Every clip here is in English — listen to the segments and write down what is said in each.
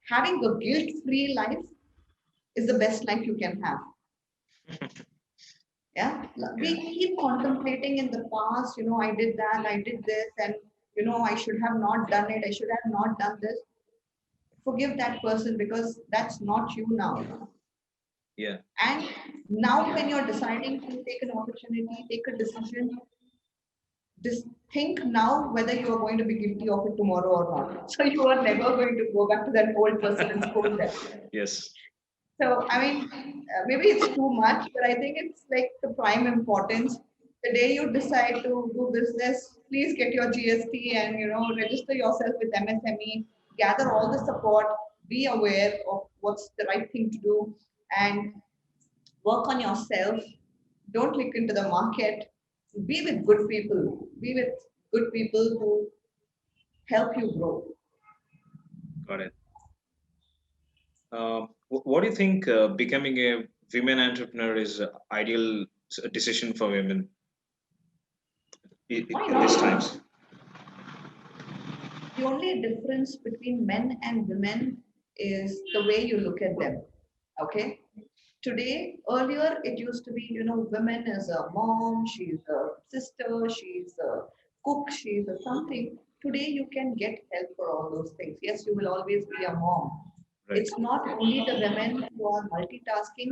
Having a guilt-free life is the best life you can have. Yeah, Yeah. we keep contemplating in the past, I did that, I did this, and I should have not done it, I should have not done this. Forgive that person because that's not you now. Yeah. And now, when you're deciding to take an opportunity, take a decision, just think now whether you are going to be guilty of it tomorrow or not. So you are never going to go back to that old person and scold them. Yes. So, I mean, maybe it's too much, but I think it's like the prime importance. The day you decide to do business, please get your GST and register yourself with MSME. Gather all the support. Be aware of what's the right thing to do, and work on yourself. Don't look into the market. Be with good people. Be with good people who help you grow. Got it. What do you think becoming a women entrepreneur is a ideal decision for women Why in these not? times? The only difference between men and women is the way you look at them. Okay. Today, earlier, it used to be, women as a mom, she's a sister, she's a cook, she's a something. Today, you can get help for all those things. Yes, you will always be a mom. Right. It's not only the women who are multitasking,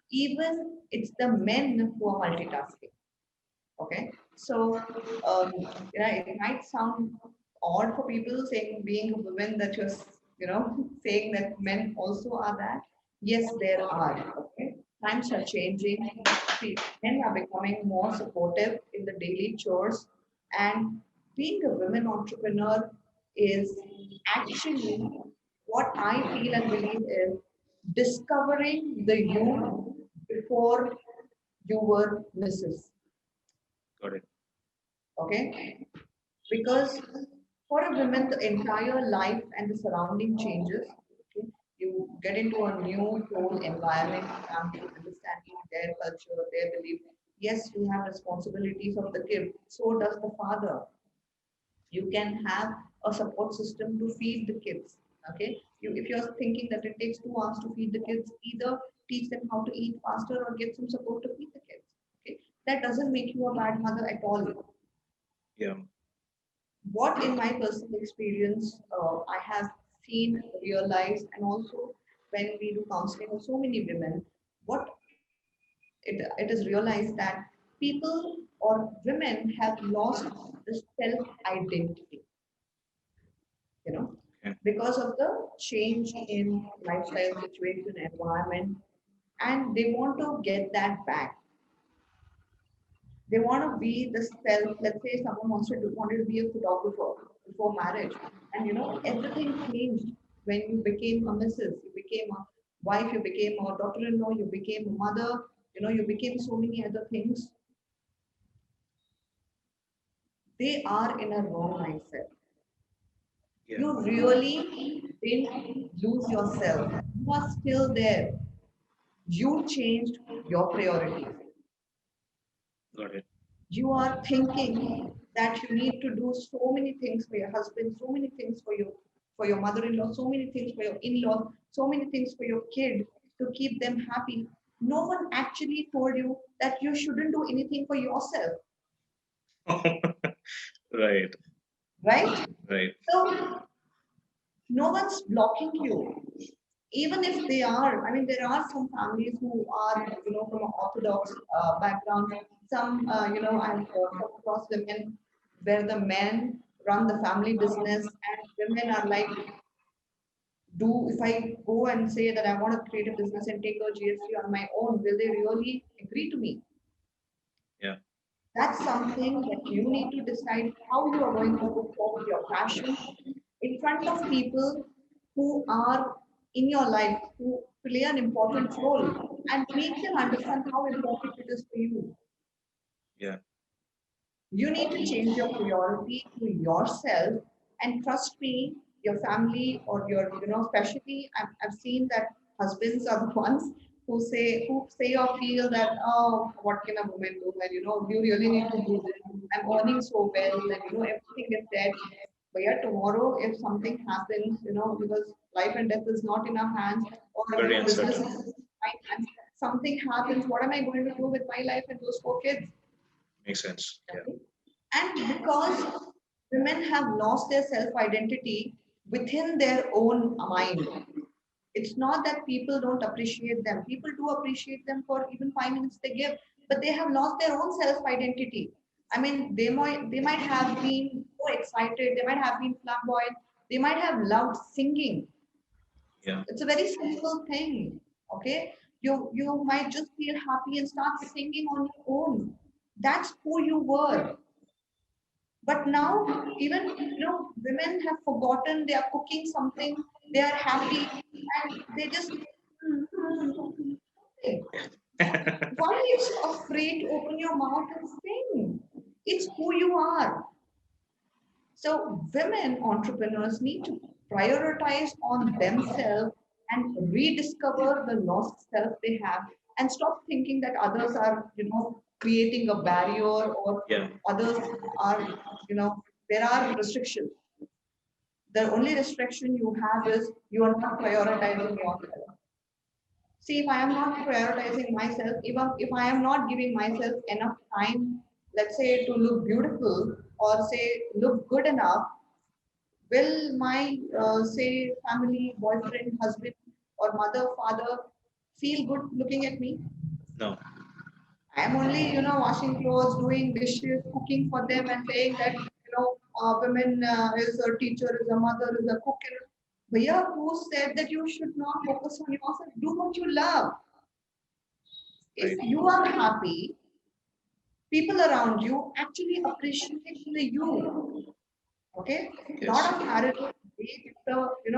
even it's the men who are multitasking. Okay, so yeah, it might sound odd for people saying being a woman that you're saying that men also are that. Yes, there are. Okay, times are changing. Men are becoming more supportive in the daily chores, and being a women entrepreneur is actually what I feel and believe is discovering the you before you were Mrs. Got it. Okay, because for a woman the entire life and the surrounding changes. Okay, you get into a new whole environment, family, understanding their culture, their belief. Yes, you have responsibilities of the kid, so does the father. You can have a support system to feed the kids. Okay, if you're thinking that it takes 2 hours to feed the kids, either teach them how to eat faster or get some support to feed the kids. Okay, that doesn't make you a bad mother at all. Yeah. What in my personal experience I have seen, realized, and also when we do counseling with so many women, what it is realized that people or women have lost the self identity, you know, Okay. because of the change in lifestyle situation, environment, and they want to get that back. They want to be the self. Let's say someone wanted to be a photographer before marriage, and everything changed when you became a Mrs. You became a wife. You became a daughter-in-law. You became a mother. You became so many other things. They are in a wrong mindset. Yeah. You really didn't lose yourself. You are still there. You changed your priorities. Got it. You are thinking that you need to do so many things for your husband, so many things for your mother-in-law, so many things for your in-laws, so many things for your kid to keep them happy. No one actually told you that you shouldn't do anything for yourself, Right. right? Right. So no one's blocking you. Even if they are, I mean, there are some families who are, from an orthodox background. Some, I've come across women where the men run the family business, and women are like, do if I go and say that I want to create a business and take a GST on my own, will they really agree to me? Yeah. That's something that you need to decide how you are going to move forward your passion in front of people who are in your life, who play an important role, and make them understand how important it is for you. Yeah. You need to change your priority to yourself, and trust me, your family or your, especially I've seen that husbands are the ones who say or feel that, oh, what can a woman do? And you really need to do this. I'm earning so well, and everything is there. But yeah, tomorrow if something happens, because life and death is not in our hands, or Very business is uncertain. in my hands. Something happens, what am I going to do with my life and those 4 kids? Makes sense. Yeah. Okay. And because women have lost their self identity within their own mind, it's not that people don't appreciate them. People do appreciate them for even 5 minutes they give, but they have lost their own self identity. I mean, they might have been so excited, they might have been flamboyant, they might have loved singing. Yeah. It's a very simple thing. Okay, you might just feel happy and start singing on your own. That's who you were. But now, even women have forgotten they are cooking something, they are happy, and they just why are you so afraid to open your mouth and sing? It's who you are. So women entrepreneurs need to prioritize on themselves and rediscover the lost self they have, and stop thinking that others are, creating a barrier, or Yeah. others are, there are restrictions. The only restriction you have is you are not prioritizing yourself. See, if I am not prioritizing myself, even if I am not giving myself enough time, let's say to look beautiful, or say look good enough, will my say family, boyfriend, husband, or mother, father feel good looking at me? No. I am only, washing clothes, doing dishes, cooking for them, and saying that, women is a teacher, is a mother, is a cook. Bhaiya, who said that you should not focus on yourself? Do what you love. If Right. you are happy, people around you actually appreciate the you. Okay, lot Yes. of marriages,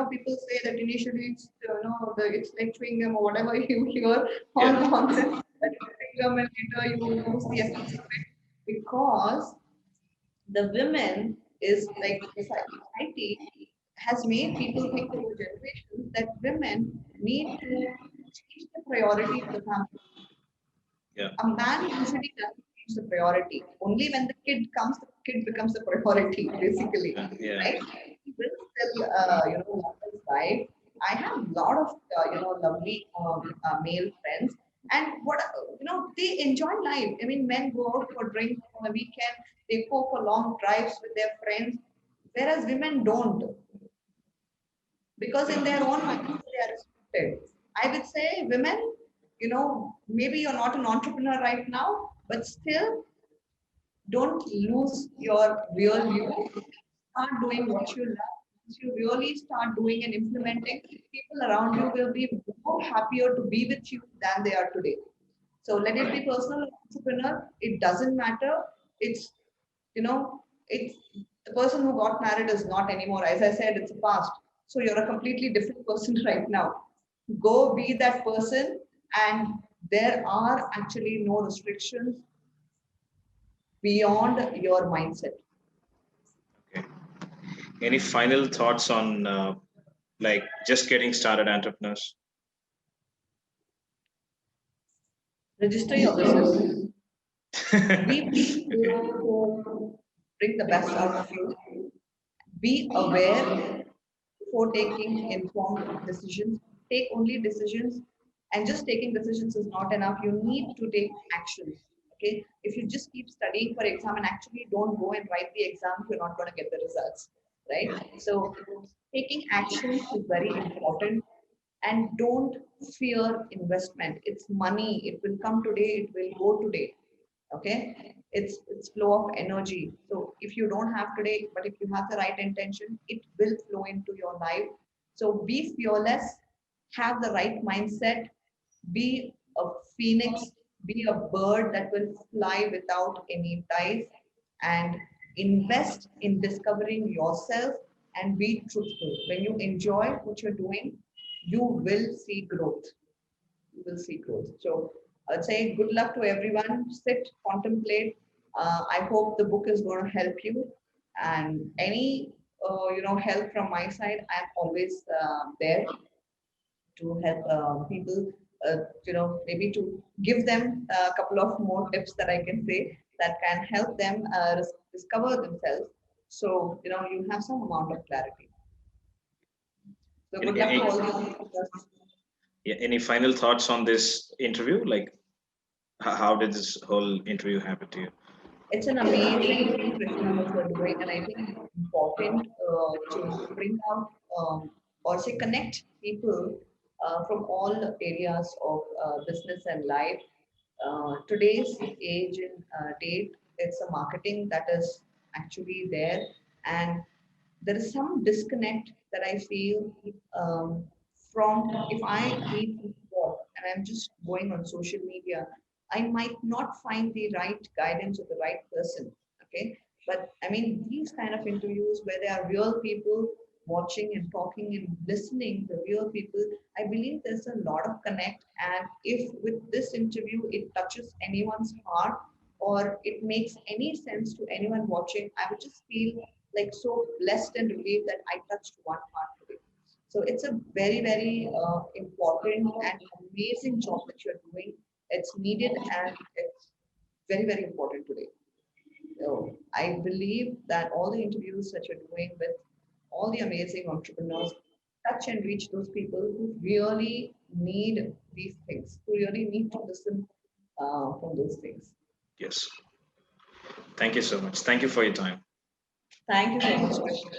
people say that initially it's, it's like chewing gum or whatever you hear, all Yeah. nonsense, that it's chewing gum and later you lose the essence of it, because the women is like society has made people think over generations that women need to change the priority of the family. Yeah. A man usually doesn't change the priority. Only when the kid comes, the kid becomes the priority, basically, Yeah. Yeah. right? He will still, love his wife. I have a lot of, lovely male friends, and they enjoy life. I mean, men go out for drinks on the weekend. They go for long drives with their friends, whereas women don't, because in their own minds they are restricted. I would say women, maybe you're not an entrepreneur right now, but still don't lose your real you. Start doing what you love. Once you really start doing and implementing, people around you will be more happier to be with you than they are today. So let it be Right. personal or entrepreneur. It doesn't matter. It's, it's the person who got married is not anymore. As I said, it's a past. So you're a completely different person right now. Go be that person, and there are actually no restrictions beyond your mindset. Okay. Any final thoughts on like just getting started entrepreneurs? Register your business. Be Okay. people who bring the best out of you. Be aware before taking informed decisions. Take only decisions, and just taking decisions is not enough. You need to take actions. Okay, if you just keep studying for exam and actually don't go and write the exam, you're not going to get the results, right? So taking actions is very important, and don't fear investment. It's money. It will come today. It will go today. Okay, it's flow of energy. So if you don't have today, but if you have the right intention, it will flow into your life. So be fearless, have the right mindset, be a phoenix, be a bird that will fly without any ties, and invest in discovering yourself, and be truthful. When you enjoy what you're doing, you will see growth. You will see growth. So I'd say good luck to everyone. Sit, contemplate. I hope the book is going to help you. And any help from my side, I'm always there to help people. Maybe to give them a couple of more tips that I can say that can help them discover themselves. So you have some amount of clarity. So Any, good luck to any, all the entrepreneurs. yeah, any final thoughts on this interview? Like, how did this whole interview happen to you? It's an amazing thing, Krishna, what you're doing, and I think it's important to bring out or say connect people from all areas of business and life. Today's age and date, it's a marketing that is actually there, and there is some disconnect that I feel from if I need support and I'm just going on social media, I might not find the right guidance or the right person. Okay. But I mean, these kind of interviews where there are real people watching and talking and listening, the real people, I believe there's a lot of connect. And if with this interview, it touches anyone's heart or it makes any sense to anyone watching, I would just feel like so blessed and relieved that I touched one heart today. So it's a very, very important and amazing job that you're doing. It's needed and it's very, very important today. So I believe that all the interviews that you're doing with all the amazing entrepreneurs touch and reach those people who really need these things, who really need to listen from those things. Yes. Thank you so much. Thank you for your time. Thank you so much, Krishna.